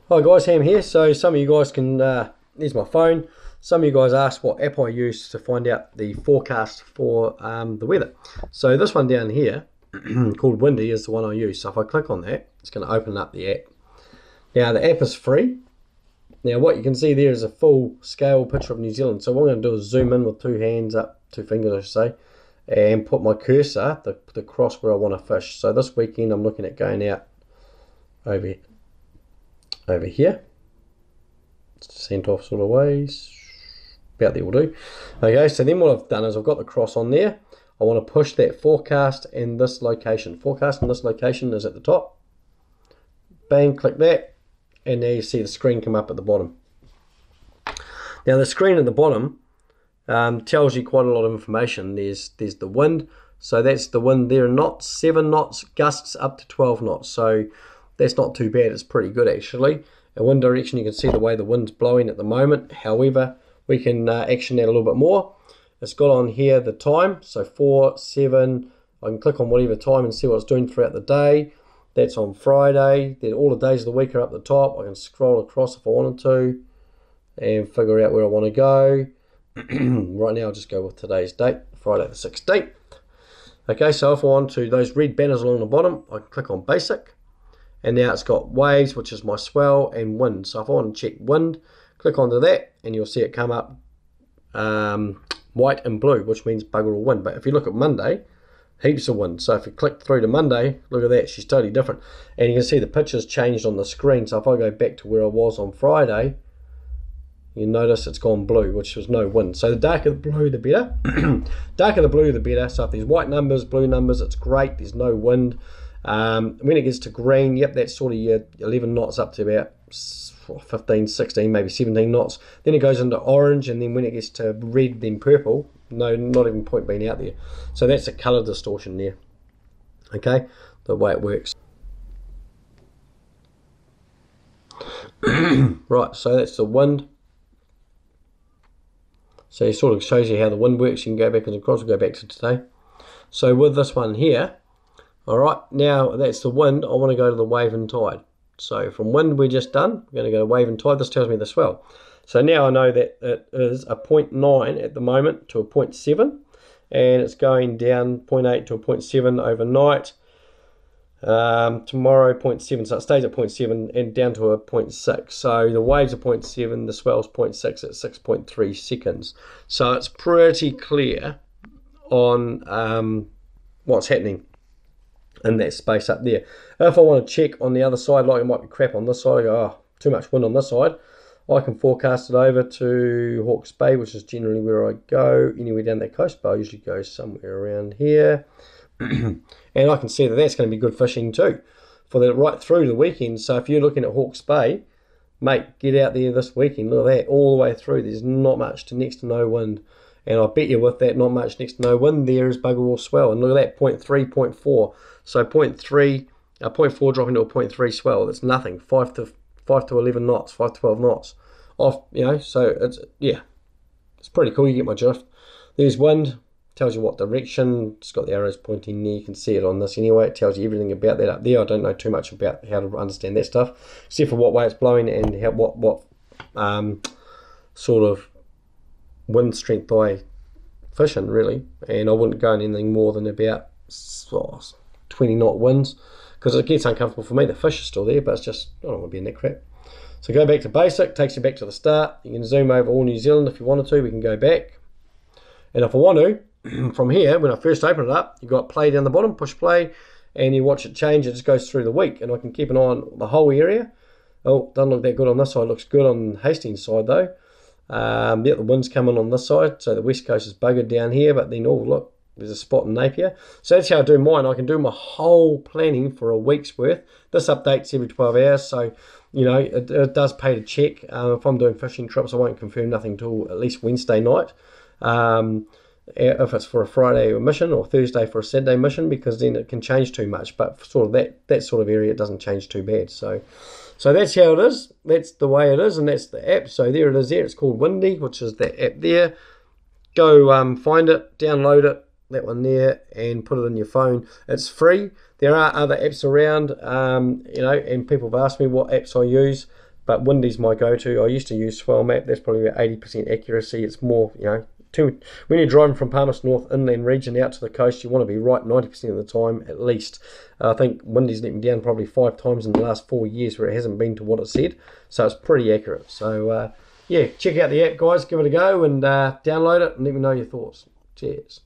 Hi guys, Ham here. So some of you guys can, here's my phone. Some of you guys asked what app I use to find out the forecast for the weather. So this one down here, called Windy, is the one I use. So if I click on that, it's going to open up the app. Now the app is free. Now what you can see there is a full scale picture of New Zealand. So what I'm going to do is zoom in with two hands up, two fingers I should say, and put my cursor, the cross where I want to fish. So this weekend I'm looking at going out over here, sent off sort of ways, about there will do. Okay, so then what I've done is I've got the cross on there. I want to push that forecast in this location. Forecast in this location is at the top. Bang, click that, and now you see the screen come up at the bottom. Now the screen at the bottom tells you quite a lot of information. There's the wind, so that's the wind there in knots, 7 knots, gusts up to 12 knots. So that's not too bad, it's pretty good actually. A wind direction, you can see the way the wind's blowing at the moment. However, we can action that a little bit more. It's got on here the time, so 4, 7, I can click on whatever time and see what it's doing throughout the day. That's on Friday. Then all the days of the week are up the top. I can scroll across if I wanted to and figure out where I want to go. Right now I'll just go with today's date, Friday the 16th. Okay, so if I want to, those red banners along the bottom, I can click on basic. And now it's got waves, which is my swell, and wind. So if I want to check wind, click onto that, and you'll see it come up white and blue, which means bugger all wind. But if you look at Monday, heaps of wind. So if you click through to Monday, look at that, she's totally different. And you can see the picture's changed on the screen. So if I go back to where I was on Friday, you notice it's gone blue, which was no wind. So the darker the blue, the better. Darker the blue, the better. So if there's white numbers, blue numbers, it's great. There's no wind. When it gets to green, yep, that's sort of your 11 knots up to about 15, 16, maybe 17 knots. Then it goes into orange, and then when it gets to red, then purple. No, not even point being out there. So that's a color distortion there. Okay, the way it works. Right, so that's the wind. So it sort of shows you how the wind works. You can go back and across, we'll go back to today. So with this one here, all right, now that's the wind. I want to go to the wave and tide. So from wind we're just done, we're going to go to wave and tide. This tells me the swell. So now I know that it is a 0.9 at the moment to a 0.7, and it's going down 0.8 to a 0.7 overnight. Tomorrow 0.7, so it stays at 0.7 and down to a 0.6. So the waves are 0.7, the swell's 0.6 at 6.3 seconds. So it's pretty clear on what's happening in that space up there. If I want to check on the other side, like it might be crap on this side, I go, oh, too much wind on this side, I can forecast it over to Hawke's Bay, which is generally where I go, anywhere down that coast, but I usually go somewhere around here. And I can see that that's going to be good fishing too, for the right through the weekend. So if you're looking at Hawke's Bay, mate, get out there this weekend, look at that, all the way through, there's not much to next to no wind. And I bet you with that not much next to no wind, there is bugger all swell. And look at that, 0.3, 0.4. So 0.4 dropping to a 0.3 swell. That's nothing. 5 to 11 knots, 5 to 12 knots off. You know, so it's, yeah, it's pretty cool. You get my drift. There's wind. Tells you what direction. It's got the arrows pointing there. You can see it on this anyway. It tells you everything about that up there. I don't know too much about how to understand that stuff, except for what way it's blowing and how, what sort of wind strength I fishing really. And I wouldn't go in anything more than about 20 knot winds, because it gets uncomfortable for me. The fish is still there, but it's just, I don't want to be in that crap. So go back to basic, takes you back to the start. You can zoom over all New Zealand if you wanted to. We can go back, and if I want to, from here, when I first open it up, you got play down the bottom, push play, and you watch it change. It just goes through the week, and I can keep an eye on the whole area. Oh, doesn't look that good on this side. Looks good on Hastings side though. Yeah, the wind's coming on this side, so the west coast is buggered down here, but then, oh look, there's a spot in Napier. So that's how I do mine. I can do my whole planning for a week's worth. This updates every 12 hours, so, you know, it does pay to check. If I'm doing fishing trips, I won't confirm nothing till at least Wednesday night. If it's for a Friday mission or Thursday for a Saturday mission, because then it can change too much. But for sort of that sort of area, it doesn't change too bad. So that's how it is. That's the way it is, and that's the app. So there it is there. It's called Windy, which is that app there. Go find it, download it, that one there, and put it in your phone. It's free. There are other apps around, you know, and people have asked me what apps I use. but Windy's my go-to. I used to use Swell Map. That's probably about 80% accuracy. It's more, you know, when you're driving from Palmerston North inland region out to the coast, you want to be right 90% of the time at least. I think Windy's let me down probably 5 times in the last 4 years where it hasn't been to what it said, so it's pretty accurate. So yeah, check out the app, guys, give it a go, and download it and let me know your thoughts. Cheers.